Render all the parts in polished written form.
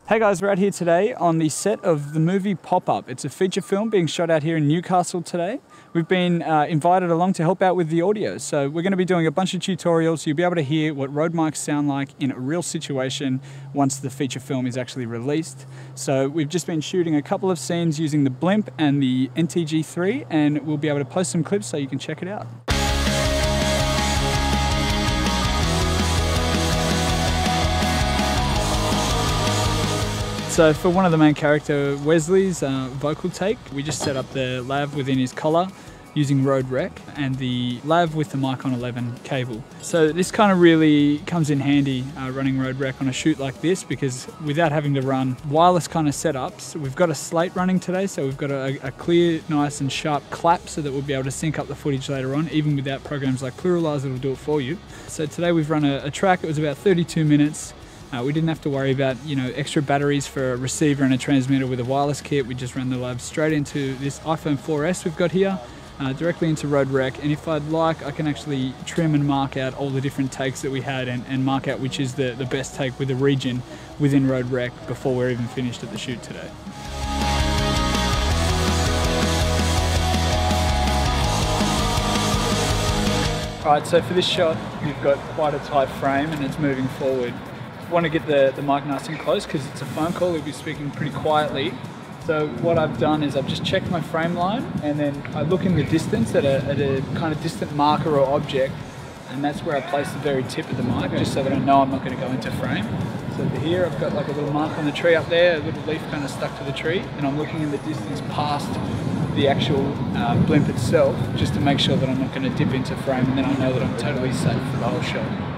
Hey guys, we're out here today on the set of the movie Pop-Up. It's a feature film being shot out here in Newcastle today. We've been invited along to help out with the audio. So we're going to be doing a bunch of tutorials so you'll be able to hear what road mics sound like in a real situation once the feature film is actually released. So we've just been shooting a couple of scenes using the blimp and the NTG3, and we'll be able to post some clips so you can check it out. So for one of the main character, Wesley's vocal take, we just set up the lav within his collar using Rode Rec and the lav with the mic on 11 cable. So this kind of really comes in handy running Rode Rec on a shoot like this, because without having to run wireless kind of setups, we've got a slate running today, so we've got a clear, nice and sharp clap so that we'll be able to sync up the footage later on, even without programs like Pluralize that'll do it for you. So today we've run a track. It was about 32 minutes. We didn't have to worry about, extra batteries for a receiver and a transmitter with a wireless kit. We just ran the lab straight into this iPhone 4S we've got here, directly into Rode Rec. And if I'd like, I can actually trim and mark out all the different takes that we had and mark out which is the best take with a region within Rode Rec before we're even finished at the shoot today. Alright, so for this shot, we've got quite a tight frame and it's moving forward. Want to get the mic nice and close because it's a phone call, we'll be speaking pretty quietly. So what I've done is I've just checked my frame line, and then I look in the distance at a kind of distant marker or object, and that's where I place the very tip of the mic, just so that I know I'm not going to go into frame. So for here I've got like a little mark on the tree up there, a little leaf kind of stuck to the tree, and I'm looking in the distance past the actual blimp itself, just to make sure that I'm not going to dip into frame, and then I know that I'm totally safe for the whole shot.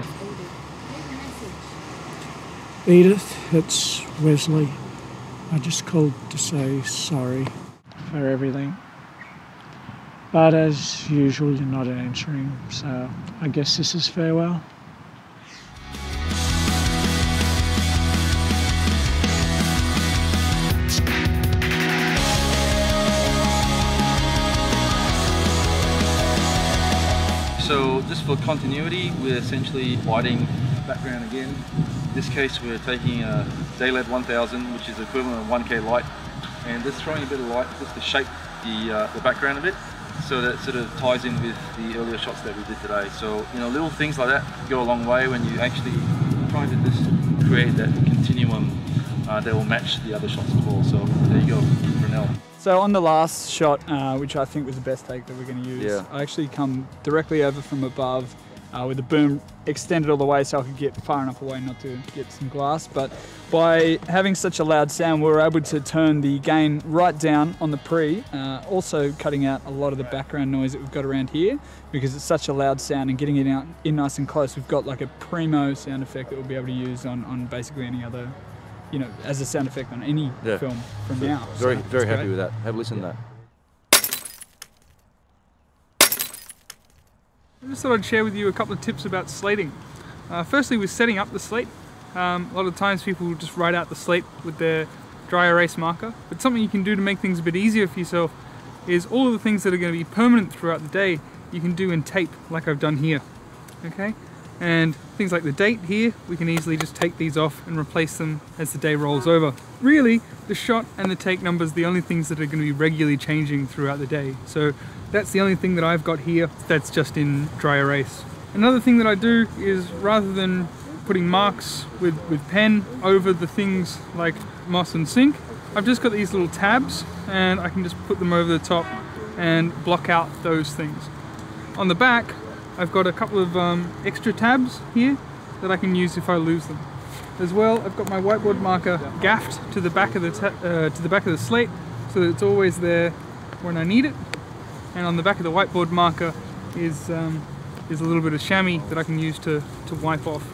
Edith, it's Wesley. I just called to say sorry for everything. But as usual, you're not answering, so I guess this is farewell. So just for continuity, we're essentially whiting background again. In this case we're taking a daylight 1000, which is equivalent of 1K light, and just throwing a bit of light just to shape the background a bit, so that sort of ties in with the earlier shots that we did today. So little things like that go a long way when you actually trying to just create that continuum that will match the other shots as well. So there you go, Brunel. So on the last shot, which I think was the best take that we're going to use, I actually come directly over from above with the boom extended all the way so I could get far enough away not to get some glass. But by having such a loud sound, we were able to turn the gain right down on the pre, also cutting out a lot of the background noise that we've got around here, because it's such a loud sound, and getting it out in nice and close. We've got like a primo sound effect that we'll be able to use on basically any other, as a sound effect on any film from now. Very happy with that. Have a listen to that. I just thought I'd share with you a couple of tips about slating. Firstly, with setting up the slate, a lot of times people will just write out the slate with their dry erase marker, but something you can do to make things a bit easier for yourself is all of the things that are going to be permanent throughout the day you can do in tape, like I've done here. Okay? And things like the date here, we can easily just take these off and replace them as the day rolls over. Really, the shot and the take numbers are the only things that are going to be regularly changing throughout the day. So that's the only thing that I've got here that's just in dry erase. Another thing that I do is, rather than putting marks with pen over the things like moss and sync, I've just got these little tabs, and I can just put them over the top and block out those things. On the back, I've got a couple of extra tabs here that I can use if I lose them. As well, I've got my whiteboard marker gaffed to the back of the slate, so that it's always there when I need it. And on the back of the whiteboard marker is a little bit of chamois that I can use to wipe off.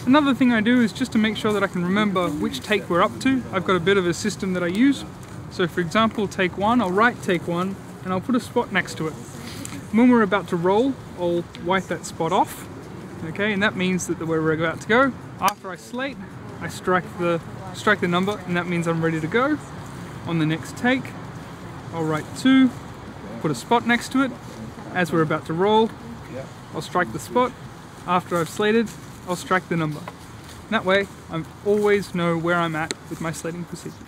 Another thing I do is just to make sure that I can remember which take we're up to. I've got a bit of a system that I use. So for example, take one, I'll write take one, and I'll put a spot next to it. When we're about to roll, I'll wipe that spot off. Okay, and that means that we're about to go. After I slate, I strike the number, and that means I'm ready to go. On the next take, I'll write 2, put a spot next to it. As we're about to roll, I'll strike the spot. After I've slated, I'll strike the number. That way, I always know where I'm at with my slating procedures.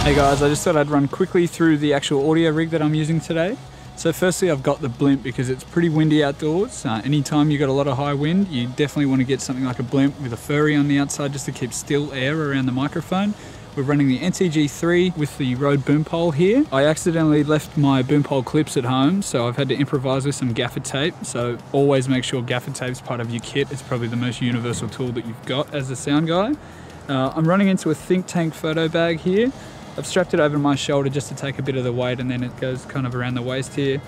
Hey guys, I just thought I'd run quickly through the actual audio rig that I'm using today. So firstly, I've got the blimp because it's pretty windy outdoors. Anytime you've got a lot of high wind, you definitely want to get something like a blimp with a furry on the outside just to keep still air around the microphone. We're running the NTG3 with the Rode boom pole here. I accidentally left my boom pole clips at home, so I've had to improvise with some gaffer tape. So always make sure gaffer tape's part of your kit. It's probably the most universal tool that you've got as a sound guy. I'm running into a think tank photo bag here. I've strapped it over my shoulder just to take a bit of the weight, and then it goes kind of around the waist here.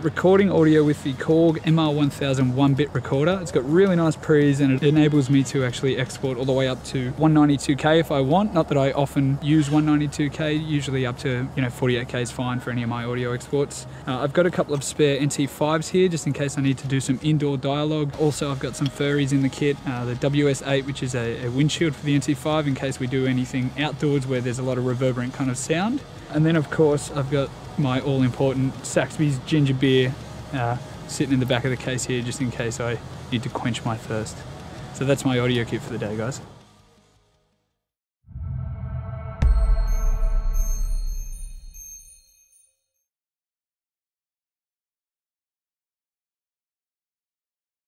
Recording audio with the Korg MR1000 1-bit recorder. It's got really nice pre's and it enables me to actually export all the way up to 192K if I want. Not that I often use 192K, usually up to 48K is fine for any of my audio exports. I've got a couple of spare NT5s here just in case I need to do some indoor dialogue. Also I've got some furries in the kit, the WS8 which is a windshield for the NT5 in case we do anything outdoors where there's a lot of reverberant kind of sound. And then of course I've got my all-important Saxby's ginger beer sitting in the back of the case here just in case I need to quench my thirst. So that's my audio kit for the day, guys.